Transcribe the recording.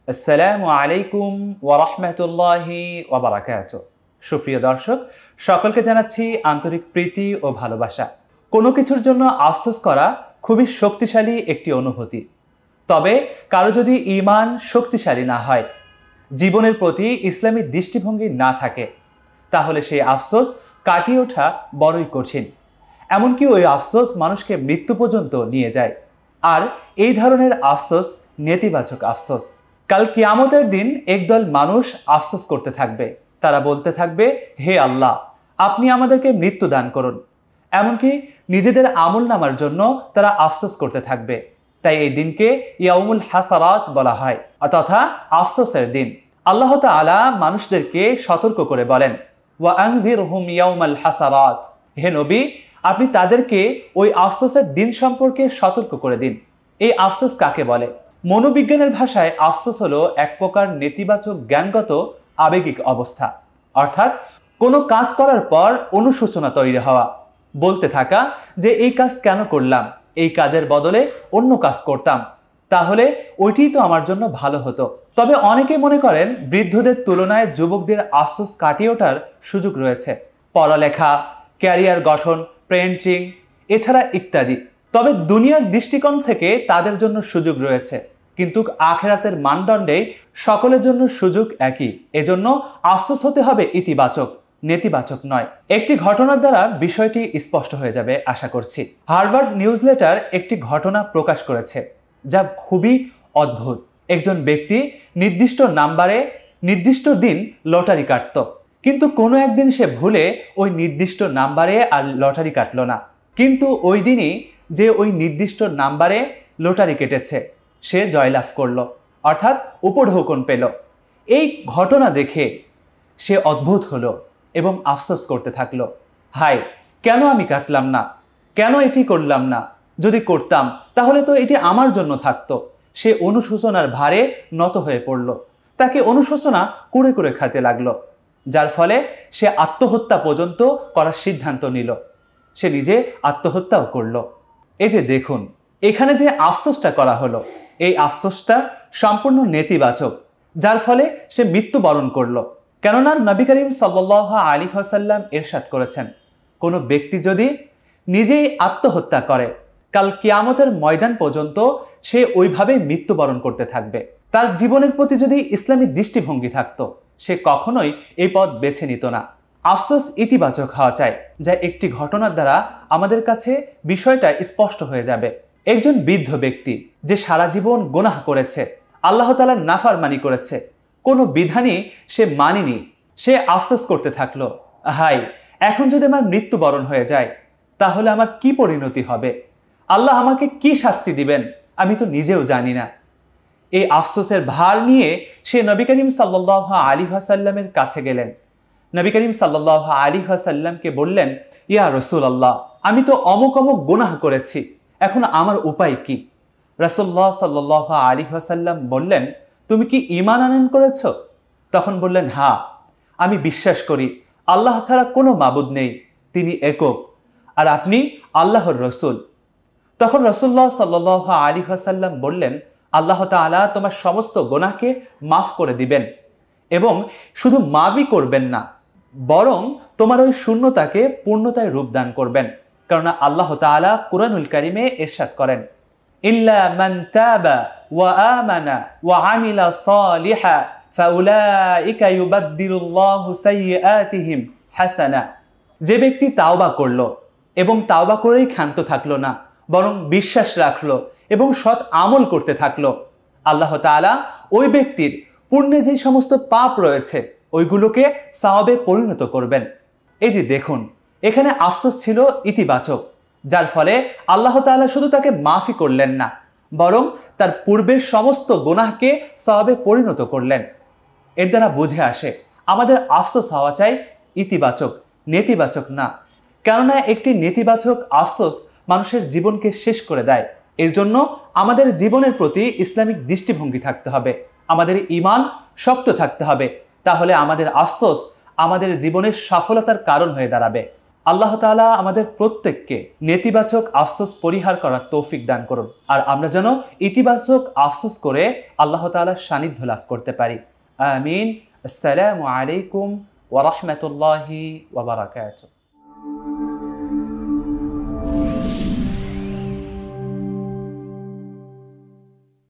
আসসালামু আলাইকুম ওয়া রাহমাতুল্লাহি ওয়া বারাকাতুহু। সুপ্রিয় দর্শক, সকলকে জানাচ্ছি আন্তরিক প্রীতি ও ভালোবাসা। কোনো কিছুর জন্য আফসোস করা খুবই শক্তিশালী একটি অনুভূতি। তবে কারো যদি ঈমান শক্তিশালী না হয়, জীবনের প্রতি ইসলামী দৃষ্টিভঙ্গি না থাকে, তাহলে সেই আফসোস কাটিয়ে ওঠা বড়ই কঠিন। এমনকি ওই আফসোস মানুষকে মৃত্যু পর্যন্ত নিয়ে যায়। আর এই ধরনের আফসোস নেতিবাচক আফসোস। কাল কিয়ামতের দিন একদল মানুষ আফসোস করতে থাকবে। তারা বলতে থাকবে, হে আল্লাহ, আপনি আমাদেরকে মৃত্যু দান করুন। এমনকি নিজেদের আমল নামার জন্য তারা আফসোস করতে থাকবে। তাই এই দিনকে ইয়াউমুল হাসারাত বলা হয়, তথা আফসোসের দিন। আল্লাহ তাআলা মানুষদেরকে সতর্ক করে বলেন, ওয়া আনযিরহুম ইয়াউমাল হাসারাত, হে নবী, আপনি তাদেরকে ওই আফসোসের দিন সম্পর্কে সতর্ক করে দিন। এই আফসোস কাকে বলে? মনোবিজ্ঞানের ভাষায় আফসোস হলো এক প্রকার নেতিবাচক জ্ঞানগত আবেগিক অবস্থা। অর্থাৎ কোনো কাজ করার পর অনুশোচনা তৈরি হওয়া, বলতে থাকা যে এই কাজ কেন করলাম, এই কাজের বদলে অন্য কাজ করতাম, তাহলে ওইটিই তো আমার জন্য ভালো হতো। তবে অনেকে মনে করেন বৃদ্ধদের তুলনায় যুবকদের আফসোস কাটিয়ে ওঠার সুযোগ রয়েছে, পড়ালেখা, ক্যারিয়ার গঠন, পেইন্টিং এছাড়া ইত্যাদি। তবে দুনিয়ার দৃষ্টিকোণ থেকে তাদের জন্য সুযোগ রয়েছে, কিন্তু আখিরাতের মানদণ্ডে সকলের জন্য সুযোগ একই। এজন্য আফসোস হতে হবে ইতিবাচক, নেতিবাচক নয়। একটি ঘটনার দ্বারা বিষয়টি স্পষ্ট হয়ে যাবে আশা করছি। হার্ভার্ড নিউজলেটার একটি ঘটনা প্রকাশ করেছে যা খুবই অদ্ভুত। একজন ব্যক্তি নির্দিষ্ট নাম্বারে নির্দিষ্ট দিন লটারি কাটত, কিন্তু কোনো একদিন সে ভুলে ওই নির্দিষ্ট নাম্বারে আর লটারি কাটল না। কিন্তু ওই দিনই যে ওই নির্দিষ্ট নাম্বারে লটারি কেটেছে সে জয়লাভ করলো, অর্থাৎ উপঢৌকন পেল। এই ঘটনা দেখে সে অদ্ভুত হলো এবং আফসোস করতে থাকলো, হায়, কেন আমি কাটলাম না, কেন এটি করলাম না, যদি করতাম তাহলে তো এটি আমার জন্য থাকতো। সে অনুশোচনার ভারে নত হয়ে পড়ল, তাকে অনুশোচনা কুরে কুরে খেতে লাগলো, যার ফলে সে আত্মহত্যা পর্যন্ত করার সিদ্ধান্ত নিল। সে নিজে আত্মহত্যাও করলো। এই যে দেখুন, এখানে যে আফসোসটা করা হলো, এই আফসোসটা সম্পূর্ণ নেতিবাচক, যার ফলে সে মৃত্যুবরণ করলো। কেননা নবী করিম সাল্লাল্লাহু আলাইহি ওয়াসাল্লাম ইরশাদ করেছেন, কোনো ব্যক্তি যদি নিজেই আত্মহত্যা করে, কাল কিয়ামতের ময়দান পর্যন্ত সে ওইভাবেই মৃত্যুবরণ করতে থাকবে। তার জীবনের প্রতি যদি ইসলামী দৃষ্টিভঙ্গি থাকতো, সে কখনোই এই পথ বেছে নিত না। আফসোস ইতিবাচক হওয়া চাই, যা একটি ঘটনার দ্বারা আমাদের কাছে বিষয়টা স্পষ্ট হয়ে যাবে। একজন বৃদ্ধ ব্যক্তি যে সারা জীবন গুনাহ করেছে, আল্লাহ তাআলার নাফরমানি করেছে, কোনো বিধানই সে মানেনি, সে আফসোস করতে থাকলো, হায়, এখন যদি আমার মৃত্যুবরণ হয়ে যায় তাহলে আমার কি পরিণতি হবে, আল্লাহ আমাকে কি শাস্তি দিবেন আমি তো নিজেও জানি না। এই আফসোসের ভার নিয়ে সে নবী করিম সাল্লাল্লাহু আলাইহি ওয়াসাল্লামের কাছে গেলেন। নবী করিম সাল্লাল্লাহু আলাইহি ওয়াসাল্লামকে বললেন, ইয়া রাসূলুল্লাহ, আমি তো অমুক অমুক গুনাহ করেছি, এখন আমার উপায় কি? রাসূলুল্লাহ সাল্লাল্লাহু আলাইহি ওয়াসাল্লাম বললেন, তুমি কি ঈমান আনয়ন করেছ? তখন বললেন, হ্যাঁ, আমি বিশ্বাস করি আল্লাহ ছাড়া কোনো মাবুদ নেই, তিনি একক, আর আপনি আল্লাহর রসুল। তখন রাসূলুল্লাহ সাল্লাল্লাহু আলাইহি ওয়াসাল্লাম বললেন, আল্লাহ তাআলা তোমার সমস্ত গুনাহকে মাফ করে দিবেন, এবং শুধু মাফই করবেন না, বরং তোমার ওই শূন্যতাকে পূর্ণতায় রূপদান করবেন। কারণ আল্লাহ তাআলা কুরআনুল কারীমে ইরশাদ করেন, ইল্লা মান তাবা ওয়া আমানা ওয়া আমিলা সালিহা ফাউলাইকা ইউবাদদিলুল্লাহু সাইয়্যাতিহিম হাসানা। যে ব্যক্তি তাওবা করলো এবং তাওবা করেই ক্ষান্ত থাকলো না, বরং বিশ্বাস রাখলো এবং সৎ আমল করতে থাকলো, আল্লাহ তাআলা ওই ব্যক্তির পুণ্যে যে সমস্ত পাপ রয়েছে ওইগুলোকে সওয়াবে পরিণত করবেন। এই যে দেখুন, এখানে আফসোস ছিল ইতিবাচক, যার ফলে আল্লাহ তাআলা শুধু তাকে মাফই করলেন না, বরং তার পূর্বের সমস্ত গুনাহকে সওয়াবে পরিণত করলেন। এর দ্বারা বুঝে আসে আমাদের আফসোস হওয়া চাই ইতিবাচক, নেতিবাচক না। কেননা একটি নেতিবাচক আফসোস মানুষের জীবনকে শেষ করে দেয়। এর জন্য আমাদের জীবনের প্রতি ইসলামিক দৃষ্টিভঙ্গি থাকতে হবে, আমাদের ঈমান শক্ত থাকতে হবে, তাহলে আমাদের আফসোস আমাদের জীবনের সফলতার কারণ হয়ে দাঁড়াবে। আল্লাহ তাআলা আমাদের প্রত্যেককে নেতিবাচক আফসোস পরিহার করার তৌফিক দান করুন, আর আমরা যেন ইতিবাচক আফসোস করে আল্লাহ তাআলার সান্নিধ্য লাভ করতে পারি। আমিন। আসসালামু আলাইকুম ওয়া রাহমাতুল্লাহি ওয়া বারাকাতুহু।